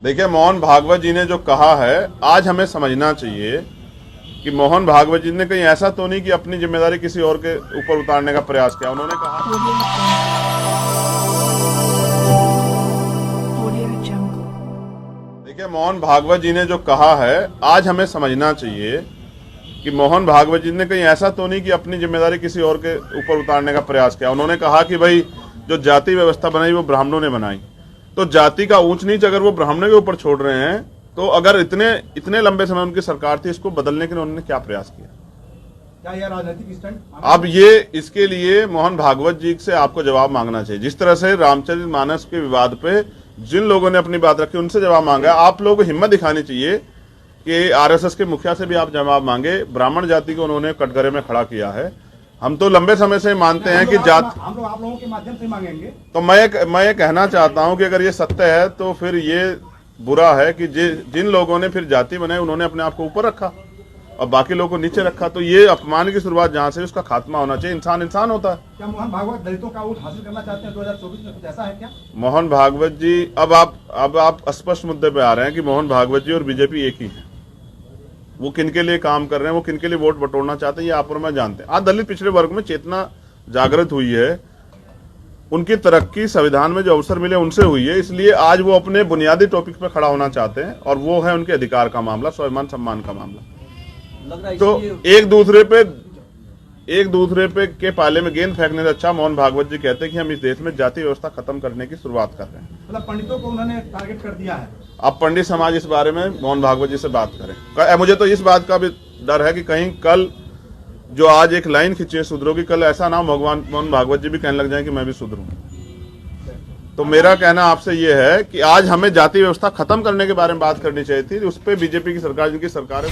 देखिए, मोहन भागवत जी ने जो कहा है, आज हमें समझना चाहिए कि मोहन भागवत जी ने कहीं ऐसा तो नहीं कि अपनी जिम्मेदारी किसी और के ऊपर उतारने का प्रयास किया। उन्होंने कहा, देखिए, मोहन भागवत जी ने जो कहा है, आज हमें समझना चाहिए कि मोहन भागवत जी ने कहीं ऐसा तो नहीं कि अपनी जिम्मेदारी किसी और के ऊपर उतारने का प्रयास किया। उन्होंने कहा कि भाई, जो जाति व्यवस्था बनाई वो ब्राह्मणों ने बनाई, तो जाति का ऊंच नीच अगर वो ब्राह्मणों के ऊपर छोड़ रहे हैं, तो अगर इतने लंबे समय उनकी सरकार थी, इसको बदलने के लिए उन्होंने क्या प्रयास किया? क्या यह राजनीतिक स्टंट? अब ये इसके लिए मोहन भागवत जी से आपको जवाब मांगना चाहिए। जिस तरह से रामचरितमानस के विवाद पे जिन लोगों ने अपनी बात रखी, उनसे जवाब मांगा। आप लोगों को हिम्मत दिखानी चाहिए कि आरएसएस के मुखिया से भी आप जवाब मांगे। ब्राह्मण जाति को उन्होंने कटघरे में खड़ा किया है। हम तो लंबे समय से मानते हैं कि जात, हम लोग आप लोगों के माध्यम से मांगेंगे। तो मैं ये कहना चाहता हूं कि अगर ये सत्य है तो फिर ये बुरा है कि जिन लोगों ने फिर जाति बनाई, उन्होंने अपने आप को ऊपर रखा और बाकी लोगों को नीचे रखा। तो ये अपमान की शुरुआत जहां से, उसका खात्मा होना चाहिए। इंसान इंसान होता है। क्या मोहन भागवत दलितों का वोट हासिल करना चाहते हैं 2024 में? कुछ ऐसा है क्या? मोहन भागवत जी, अब आप स्पष्ट मुद्दे पे आ रहे हैं कि मोहन भागवत जी और बीजेपी एक ही है। वो किनके लिए काम कर रहे हैं, वो किनके लिए वोट बटोरना चाहते हैं, ये आप और मैं जानते हैं। आज दलित पिछड़े वर्ग में चेतना जागृत हुई है। उनकी तरक्की संविधान में जो अवसर मिले उनसे हुई है। इसलिए आज वो अपने बुनियादी टॉपिक पे खड़ा होना चाहते हैं, और वो है उनके अधिकार का मामला, स्वाभिमान सम्मान का मामला। तो एक दूसरे पे के पाले में गेंद फेंकने से अच्छा मोहन भागवत जी कहते हैं कि हम इस देश में जाति व्यवस्था खत्म करने की शुरुआत कर रहे हैं। मतलब पंडितों को उन्होंने टारगेट कर दिया है। अब पंडित समाज इस बारे में मोहन भागवत जी से बात करें। मुझे तो इस बात का भी डर है कि कहीं कल जो आज एक लाइन खींची है शूद्रों की, कल ऐसा ना भगवान मोहन भागवत जी भी कहने लग जाए कि मैं भी शूद्र हूं। तो मेरा कहना आपसे ये है कि आज हमें जाति व्यवस्था खत्म करने के बारे में बात करनी चाहिए थी। उस पर बीजेपी की सरकार, जिनकी सरकार है,